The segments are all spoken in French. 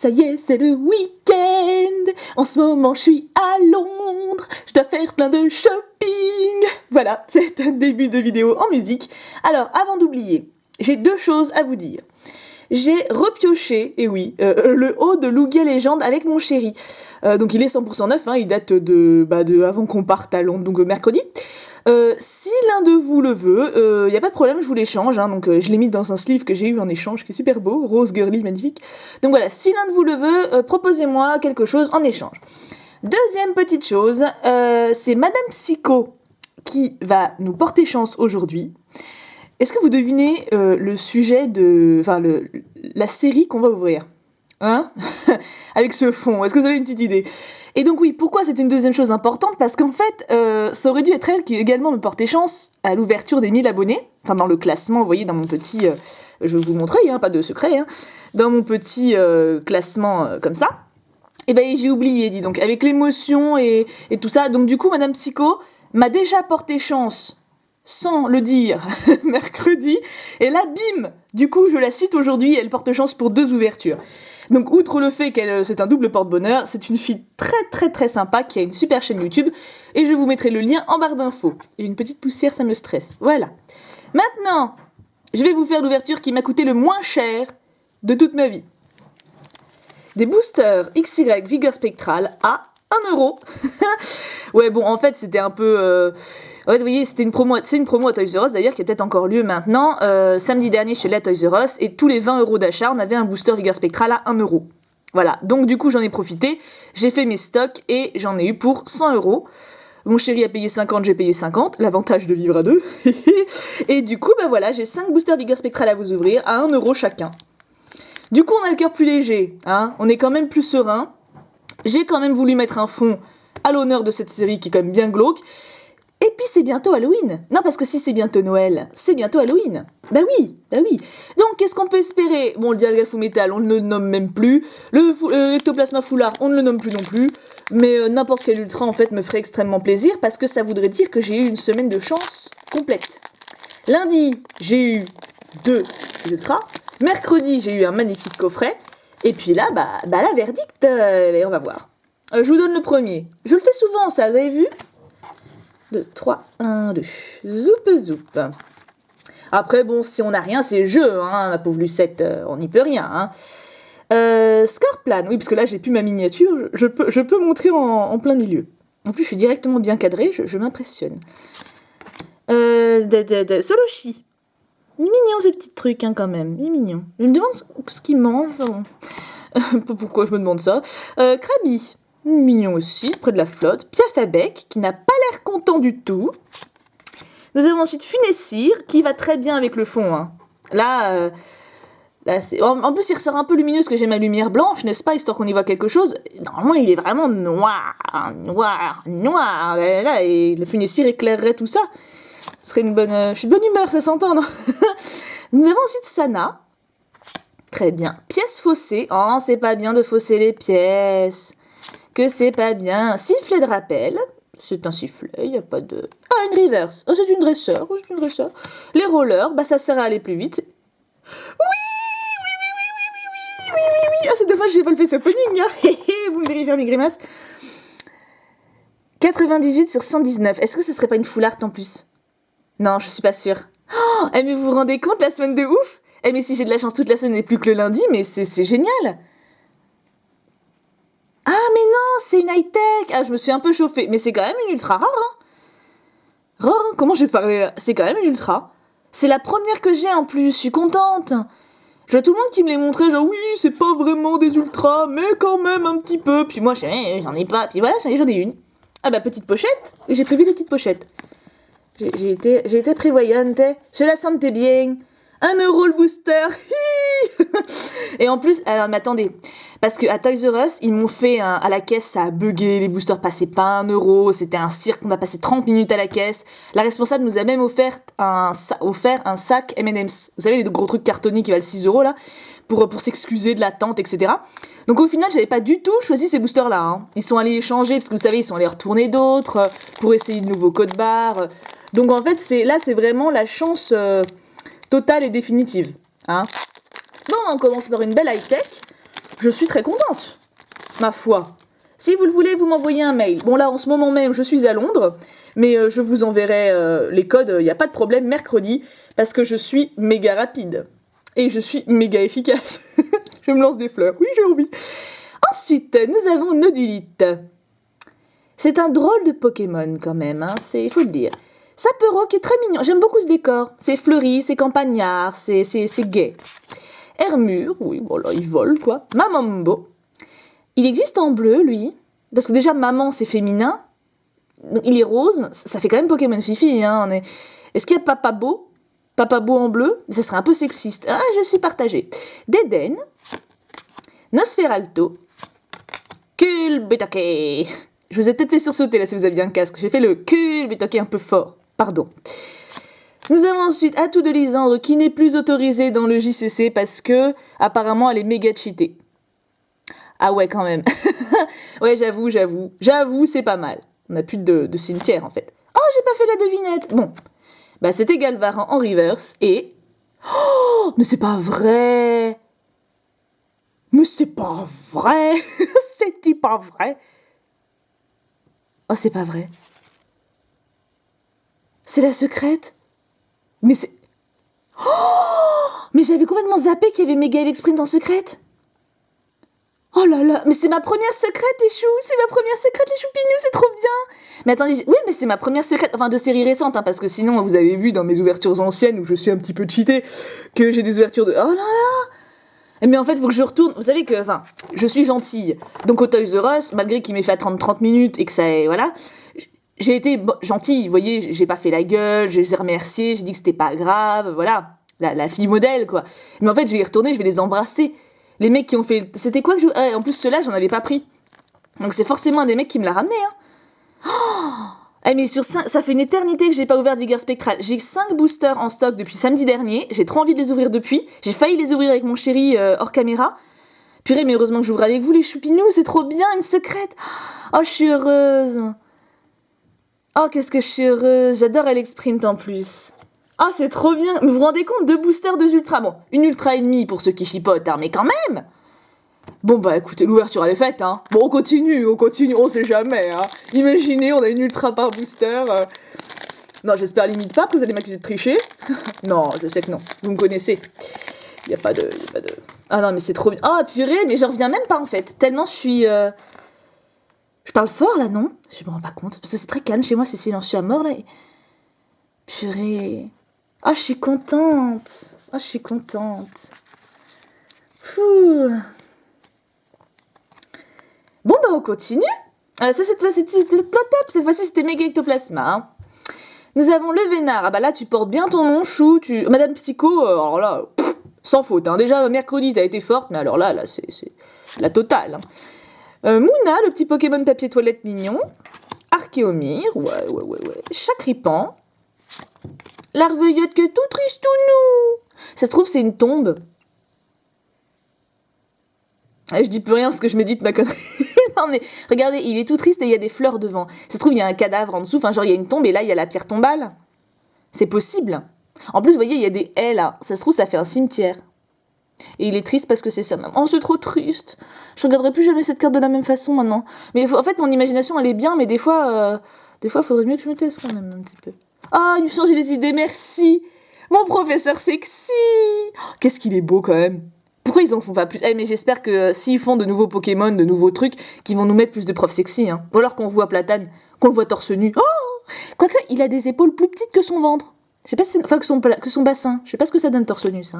ça y est, c'est le week-end. En ce moment, je suis à Londres. Je dois faire plein de shopping. Voilà, c'est un début de vidéo en musique. Alors, avant d'oublier, j'ai deux choses à vous dire. J'ai repioché, et oui, le haut de Lugia Legend avec mon chéri. Donc il est 100% neuf, hein, il date de avant qu'on parte à Londres, donc mercredi. Si l'un de vous le veut, y a pas de problème, je vous l'échange. Hein, donc je l'ai mis dans un sleeve que j'ai eu en échange, qui est super beau, rose girly, magnifique. Donc voilà, si l'un de vous le veut, proposez-moi quelque chose en échange. Deuxième petite chose, c'est Madame Psycho qui va nous porter chance aujourd'hui. Est-ce que vous devinez le sujet de... la série qu'on va ouvrir, hein? Avec ce fond, est-ce que vous avez une petite idée? Et donc oui, pourquoi c'est une deuxième chose importante? Parce qu'en fait, ça aurait dû être elle qui également me portait chance à l'ouverture des 1000 abonnés. Enfin, dans le classement, vous voyez, dans mon petit... je vais vous montrer, hein, pas de secret, hein. Dans mon petit classement comme ça. Et ben j'ai oublié, dis donc, avec l'émotion et tout ça. Donc du coup, Madame Psycho m'a déjà porté chance... sans le dire, mercredi, et là, bim, du coup, je la cite aujourd'hui, elle porte chance pour 2 ouvertures. Donc, outre le fait qu'elle, c'est un double porte-bonheur, c'est une fille très très très sympa qui a une super chaîne YouTube, et je vous mettrai le lien en barre d'infos. J'ai une petite poussière, ça me stresse. Voilà. Maintenant, je vais vous faire l'ouverture qui m'a coûté le moins cher de toute ma vie. Des boosters XY Vigueur Spectral à 1€. Ouais, bon, en fait, c'était un peu... Ouais, vous voyez, c'est une promo à Toys R Us, d'ailleurs, qui a peut-être encore lieu maintenant. Samedi dernier, je suis allée à Toys R Us, et tous les 20€ d'achat, on avait un booster Vigueur Spectral à 1€. Voilà, donc du coup, j'en ai profité, j'ai fait mes stocks, et j'en ai eu pour 100€. Mon chéri a payé 50, j'ai payé 50, l'avantage de vivre à deux. Et du coup, bah voilà, j'ai 5 boosters Vigueur Spectral à vous ouvrir, à 1€ chacun. Du coup, on a le cœur plus léger, hein, on est quand même plus serein. J'ai quand même voulu mettre un fond à l'honneur de cette série qui est quand même bien glauque. Et puis c'est bientôt Halloween. Non, parce que si c'est bientôt Noël, c'est bientôt Halloween. Bah oui. Donc qu'est-ce qu'on peut espérer? Bon, le Dialga Full Metal, on ne le nomme même plus. Le Ectoplasma Foulard, on ne le nomme plus non plus. Mais n'importe quel ultra, en fait, me ferait extrêmement plaisir parce que ça voudrait dire que j'ai eu une semaine de chance complète. Lundi, j'ai eu 2 ultras. Mercredi, j'ai eu un magnifique coffret. Et puis là, la verdict, on va voir. Je vous donne le premier. Je le fais souvent, ça, vous avez vu? 2, 3, 1, 2. Zoup. Après, bon, si on n'a rien, c'est jeu, hein, ma pauvre Lucette, on n'y peut rien, hein. Scorplan, oui, parce que là, j'ai plus ma miniature, je peux montrer en plein milieu. En plus, je suis directement bien cadrée, je m'impressionne. Soloshi. Il est mignon, ce petit truc, hein, quand même. Il est mignon. Je me demande ce qu'il mange. Pourquoi je me demande ça? Krabi. Mignon aussi, près de la flotte. Piafabec, qui n'a pas l'air content du tout. Nous avons ensuite Funessir, qui va très bien avec le fond. Hein. Là c'est... En plus, il ressort un peu lumineux, parce que j'ai ma lumière blanche, n'est-ce pas, histoire qu'on y voit quelque chose. Normalement, il est vraiment noir. Et le Funessir éclairerait tout ça. Ce serait une bonne... je suis de bonne humeur, ça s'entend, non? Nous avons ensuite Sana. Très bien. Pièce faussée. Oh, c'est pas bien de fausser les pièces. Que c'est pas bien. Sifflet de rappel. C'est un sifflet, il n'y a pas de... Ah, une reverse. Oh, c'est une dresseur. Les rollers, ça sert à aller plus vite. Oui. Ah, c'est dommage, j'ai pas le face opening. Hein. Vous me verrez faire mes grimaces. 98 sur 119. Est-ce que ce serait pas une full art en plus? Non, je suis pas sûre. Oh, mais vous vous rendez compte, la semaine de ouf? Mais si j'ai de la chance toute la semaine et plus que le lundi, mais c'est génial. Ah, mais non, c'est une high-tech. Ah, je me suis un peu chauffée. Mais c'est quand même une ultra rare, hein. Rare, comment j'ai parlé là? C'est quand même une ultra. C'est la première que j'ai en plus, je suis contente. Je vois tout le monde qui me les montrait, genre oui, c'est pas vraiment des ultras, mais quand même un petit peu. Puis moi, j'en ai pas. Puis voilà, j'en ai une. Ah petite pochette. Et j'ai prévu les petites pochettes. J'ai été prévoyante. Je la sentais bien. 1€ le booster. Et en plus, alors mais attendez, parce que à Toys R Us, ils m'ont fait à la caisse, ça a bugué, les boosters passaient pas 1€, c'était un cirque, on a passé 30 minutes à la caisse. La responsable nous a même offert un sac M&M's. Vous savez, les gros trucs cartonnés qui valent 6€ là, pour s'excuser de l'attente, etc. Donc au final, j'avais pas du tout choisi ces boosters-là. Hein. Ils sont allés échanger, parce que vous savez, ils sont allés retourner d'autres, pour essayer de nouveaux codes barres. Donc en fait, c'est vraiment la chance totale et définitive. Hein. Bon, on commence par une belle high-tech. je suis très contente, ma foi. Si vous le voulez, vous m'envoyez un mail. Bon là, en ce moment même, je suis à Londres, mais je vous enverrai les codes, il n'y a pas de problème, mercredi, parce que je suis méga rapide. Et je suis méga efficace. Je me lance des fleurs, oui j'ai envie. Ensuite, nous avons Nodulite. C'est un drôle de Pokémon quand même, hein, il faut le dire. Sapero qui est très mignon, j'aime beaucoup ce décor. C'est fleuri, c'est campagnard, c'est gai. Hermure, oui, bon là, il vole quoi. Mamambo. Il existe en bleu, lui, parce que déjà, maman, c'est féminin. Donc, il est rose, ça fait quand même Pokémon Fifi, hein. Est-ce qu'il y a Papa Beau? Papa Beau en bleu? Ça serait un peu sexiste. Ah, je suis partagée. Deden, Nosferalto, Culbutoke. Je vous ai peut-être fait sursauter là si vous aviez un casque. J'ai fait le Culbutoke un peu fort. Pardon. Nous avons ensuite Atout de Lysandre qui n'est plus autorisée dans le JCC parce que apparemment elle est méga cheatée. Ah ouais, quand même. Ouais, j'avoue, c'est pas mal. On n'a plus de cimetière, en fait. Oh, j'ai pas fait la devinette. Bon. Bah, c'était Galvaran en reverse et... Oh, mais c'est pas vrai. Mais c'est pas vrai. C'est pas vrai. Oh, c'est pas vrai. C'est la secrète. Mais c'est... Oh, mais j'avais complètement zappé qu'il y avait Méga Sprint en secrète. Oh là là, mais c'est ma première secrète, les choux. C'est ma première secrète, les choupinous, c'est trop bien. Mais attendez, oui, mais c'est ma première secrète, enfin de série récente, hein, parce que sinon, vous avez vu dans mes ouvertures anciennes, où je suis un petit peu cheatée, que j'ai des ouvertures de... Oh là là. Mais en fait, il faut que je retourne. Vous savez que, enfin, je suis gentille. Donc au Toys R Us, malgré qu'il m'ait fait attendre 30 minutes et que ça... Voilà, j'ai été gentille, vous voyez, j'ai pas fait la gueule, je les ai remerciés, j'ai dit que c'était pas grave, voilà. La fille modèle, quoi. Mais en fait, je vais y retourner, je vais les embrasser. Les mecs qui ont fait... C'était quoi que je... Ah, en plus, ceux-là, j'en avais pas pris. Donc c'est forcément un des mecs qui me l'a ramené, hein. Oh, mais sur 5... Ça fait une éternité que j'ai pas ouvert de Vigueur Spectrale. J'ai 5 boosters en stock depuis samedi dernier. J'ai trop envie de les ouvrir depuis. J'ai failli les ouvrir avec mon chéri hors caméra. Purée, mais heureusement que j'ouvre avec vous, les choupinous. C'est trop bien, une secrète. Oh, je suis heureuse. Oh, qu'est-ce que je suis heureuse. J'adore Alex Sprint en plus. Ah, c'est trop bien. Mais vous vous rendez compte, 2 boosters, 2 ultras. Bon, une ultra et demie pour ceux qui chipotent, hein, mais quand même. Bon, bah écoutez, l'ouverture elle est faite, hein. Bon, on continue, on sait jamais, hein. Imaginez, on a une ultra par booster. Non, j'espère limite pas que vous allez m'accuser de tricher. Non, je sais que non. Vous me connaissez. Y a pas de... Ah non, mais c'est trop bien. Ah, purée, mais j'en reviens même pas en fait. Tellement je suis... Je parle fort là, non? Je me rends pas compte. Parce que c'est très calme chez moi, c'est silencieux à mort là. Purée. Ah, je suis contente. Ah, je suis contente. Fouh. Bon, bah, on continue. Cette fois-ci, c'était Méga Ectoplasma. Hein. Nous avons le Vénard. Ah, bah là, tu portes bien ton nom, Chou. Madame Psycho, alors là, sans faute. Hein. Déjà, mercredi, t'as été forte, mais alors là, c'est la totale. Hein. Mouna, le petit Pokémon papier toilette mignon. Archéomir, ouais. Chacripan. Larveuillotte que tout tristounou. Ça se trouve, c'est une tombe. Je dis plus rien parce que je médite ma connerie. Non mais, regardez, il est tout triste et il y a des fleurs devant. Ça se trouve, il y a un cadavre en dessous. Enfin, genre, il y a une tombe et là, il y a la pierre tombale. C'est possible. En plus, vous voyez, il y a des haies là. Ça se trouve, ça fait un cimetière. Et il est triste parce que c'est sa maman. Oh, c'est trop triste. Je regarderai plus jamais cette carte de la même façon maintenant. Mais en fait, mon imagination, elle est bien, mais des fois, il faudrait mieux que je me taise quand même un petit peu. Ah, il me change les idées, merci. Mon professeur sexy. Oh, qu'est-ce qu'il est beau quand même. Pourquoi ils en font pas plus? Mais j'espère que s'ils font de nouveaux Pokémon, de nouveaux trucs, qu'ils vont nous mettre plus de profs sexy. Hein. Ou alors qu'on voit Platane, qu'on le voit torse nu. Oh, quoique, il a des épaules plus petites que son ventre. Je sais pas si enfin, que son bassin. Je sais pas ce que ça donne torse nu, ça.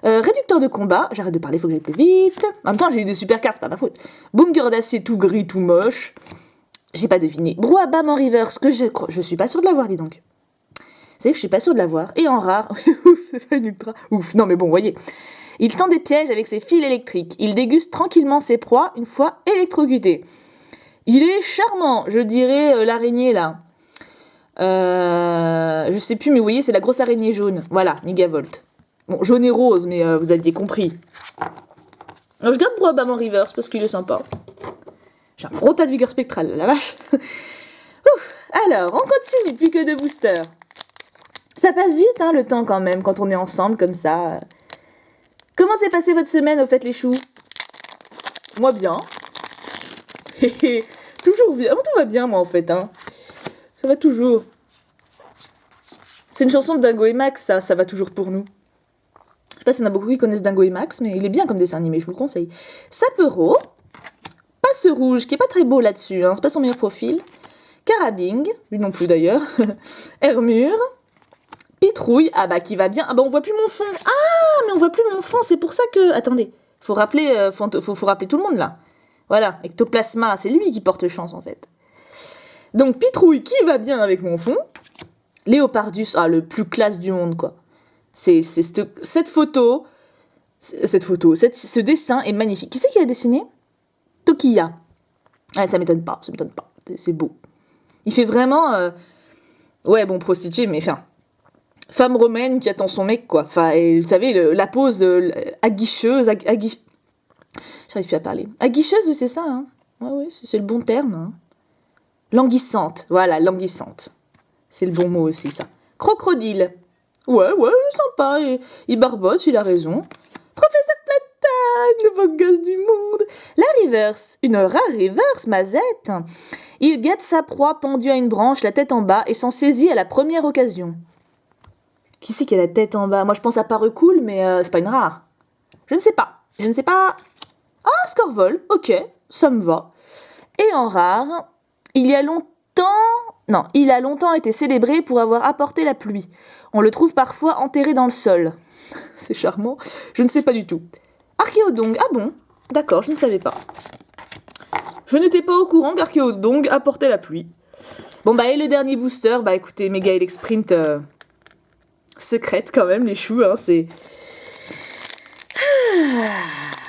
Hein. Réducteur de combat. J'arrête de parler, faut que j'aille plus vite. En même temps, j'ai eu des super cartes, c'est pas ma faute. Bunker d'acier tout gris, tout moche. J'ai pas deviné. Brouhaha en reverse, que je suis pas sûre de l'avoir, dis donc. C'est que je suis pas sûre de l'avoir. Et en rare. Ouf, c'est pas une ultra. Ouf, non mais bon, voyez. Il tend des pièges avec ses fils électriques. Il déguste tranquillement ses proies une fois électrocuté. Il est charmant, je dirais l'araignée là. Je sais plus, mais vous voyez, c'est la grosse araignée jaune. Voilà, Megavolt. Bon, jaune et rose, mais vous aviez compris. Alors, je garde Brouhaha en reverse parce qu'il est sympa. J'ai un gros tas de vigueur spectrale, la vache. Ouf. Alors, on continue, plus que 2 boosters. Ça passe vite, hein, le temps quand même, quand on est ensemble comme ça. Comment s'est passée votre semaine, au fait, les choux? moi bien. Toujours bien. Tout va bien, moi, en fait. Hein. Ça va toujours. C'est une chanson de Dingo et Max, ça va toujours pour nous. Je sais pas s'il y en a beaucoup qui connaissent Dingo et Max, mais il est bien comme dessin animé, je vous le conseille. Sapero, Passe Rouge, qui est pas très beau là-dessus, hein, c'est pas son meilleur profil. Carabing, lui non plus d'ailleurs. Hermure. Pitrouille, ah bah qui va bien. Ah bah on voit plus mon fond. Ah, mais on voit plus mon fond, c'est pour ça que... Attendez, faut rappeler, faut rappeler tout le monde là. Voilà, Ectoplasma, c'est lui qui porte chance en fait. Donc Pitrouille qui va bien avec mon fond. Léopardus, le plus classe du monde quoi. Cette photo, ce dessin est magnifique. Qui c'est qui a dessiné? Tokiya. Ah, ça m'étonne pas. C'est beau. Il fait vraiment, ouais bon prostituée, mais enfin, femme romaine qui attend son mec quoi. Enfin, et, vous savez la pose aguicheuse, j'arrive plus à parler. Aguicheuse, c'est ça, hein. Ouais, c'est le bon terme. Hein. Languissante, voilà, languissante. C'est le bon mot aussi, ça. Crocodile. Ouais, sympa, il barbote, il a raison. Professeur Platane, le beau gosse du monde. La reverse, une rare reverse, Mazette. Il guette sa proie pendue à une branche, la tête en bas, et s'en saisit à la première occasion. Qui c'est qui a la tête en bas? Moi, je pense à Parecool, mais c'est pas une rare. Je ne sais pas. Ah, Scorvol, ok, ça me va. Et en rare, il a longtemps été célébré pour avoir apporté la pluie. On le trouve parfois enterré dans le sol. C'est charmant, je ne sais pas du tout. Archéodongue, ah bon, d'accord, je ne savais pas. Je n'étais pas au courant qu'Archéodongue apportait la pluie. Bon et le dernier booster, écoutez, Mega Elec Sprint secrète quand même, les choux, hein, c'est...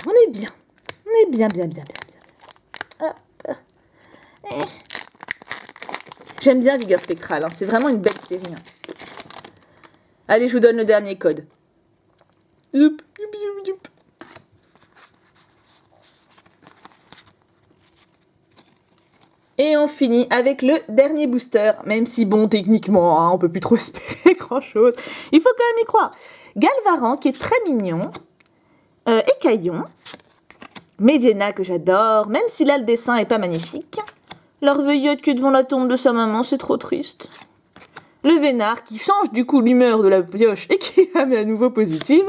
On est bien. J'aime bien Vigueur Spectrale, hein. C'est vraiment une belle série. Hein. Allez, je vous donne le dernier code. Zoup. Et on finit avec le dernier booster, même si bon, techniquement, hein, on peut plus trop espérer grand-chose. Il faut quand même y croire. Galvaran, qui est très mignon. Écaillon. Medjena, que j'adore, même si là le dessin est pas magnifique. L'Arveillette qui est devant la tombe de sa maman, c'est trop triste. Le Vénard qui change du coup l'humeur de la pioche et qui la met à nouveau positive.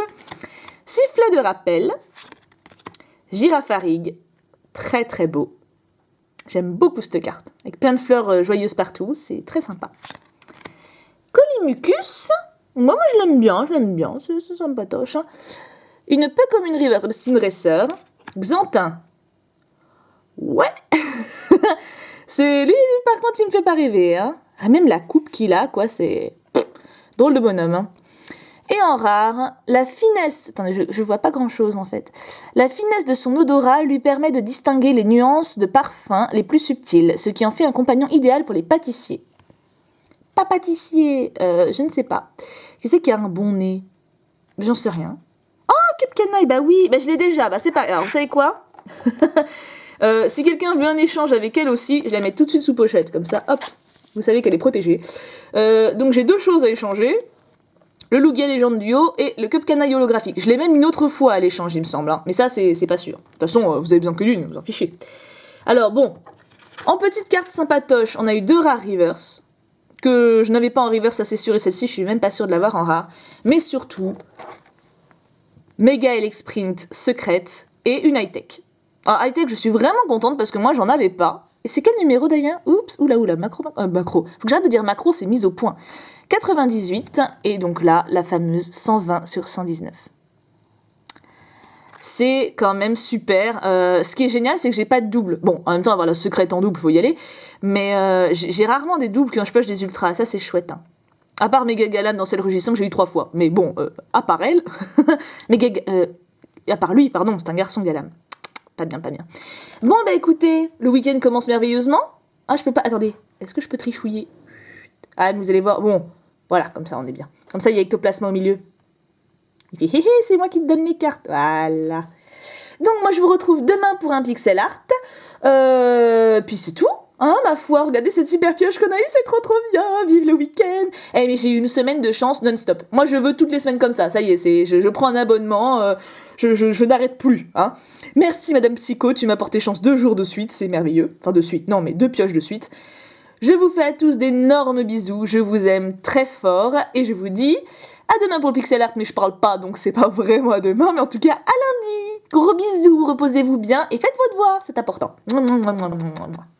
Sifflet de rappel. Girafarig, très très beau. J'aime beaucoup cette carte, avec plein de fleurs joyeuses partout, c'est très sympa. Colimucus, moi je l'aime bien, c'est sympatoche. Hein. Une peu comme une reverse, c'est une dresseur. Xantin. Ouais. C'est lui, par contre, il me fait pas rêver. Hein. Ah, même la coupe qu'il a, quoi, c'est... drôle de bonhomme. Hein. Et en rare, la finesse... Attendez, je vois pas grand-chose, en fait. La finesse de son odorat lui permet de distinguer les nuances de parfums les plus subtiles, ce qui en fait un compagnon idéal pour les pâtissiers. Pas pâtissier, je ne sais pas. Qui c'est qui a un bon nez? J'en sais rien. Cupcanaille, oui, je l'ai déjà, c'est pas... Alors, vous savez quoi? Si quelqu'un veut un échange avec elle aussi, je la mets tout de suite sous pochette, comme ça, hop, vous savez qu'elle est protégée. Donc j'ai deux choses à échanger, le Lugia Légende Duo et le Cupcanaille holographique. Je l'ai même une autre fois à l'échange, il me semble, hein. Mais ça, c'est pas sûr. De toute façon, vous avez besoin que d'une, vous en fichez. Alors bon, en petite carte sympatoche, on a eu deux rares reverse, que je n'avais pas en reverse, assez sûr, et celle-ci, je suis même pas sûre de l'avoir en rare. Mais surtout... Mega Elec Sprint secrète et une high-tech. Alors, high-tech, je suis vraiment contente parce que moi, j'en avais pas. Et c'est quel numéro d'ailleurs? Oups, oula, macro. Faut que j'arrête de dire macro, c'est mise au point. 98, et donc là, la fameuse 120 sur 119. C'est quand même super. Ce qui est génial, c'est que j'ai pas de double. Bon, en même temps, avoir la secrète en double, faut y aller. Mais j'ai rarement des doubles quand je pioche des ultras. Ça, c'est chouette, hein. À part Mega Galam dans celle rugissant que j'ai eu 3 fois. Mais bon, à part elle, à part lui, pardon, c'est un garçon Galam. Pas bien. Bon, écoutez, le week-end commence merveilleusement. Ah, je peux pas... Attendez, est-ce que je peux trichouiller? Ah, vous allez voir. Bon, voilà, comme ça, on est bien. Comme ça, il y a Ectoplasma au milieu. Il fait, hé, c'est moi qui te donne les cartes. Voilà. Donc, moi, je vous retrouve demain pour un pixel art. Puis c'est tout. Hein, ma foi, regardez cette super pioche qu'on a eue, c'est trop bien, vive le week-end. Eh mais j'ai eu une semaine de chance non-stop. Moi je veux toutes les semaines comme ça y est, je prends un abonnement, je n'arrête plus. Hein. Merci Madame Psycho, tu m'as porté chance 2 jours de suite, c'est merveilleux. Enfin de suite, non mais 2 pioches de suite. Je vous fais à tous d'énormes bisous, je vous aime très fort et je vous dis à demain pour le pixel art, mais je parle pas donc c'est pas vraiment à demain, mais en tout cas à lundi. Gros bisous, reposez-vous bien et faites vos devoirs, c'est important. Mouah, mouah, mouah, mouah, mouah.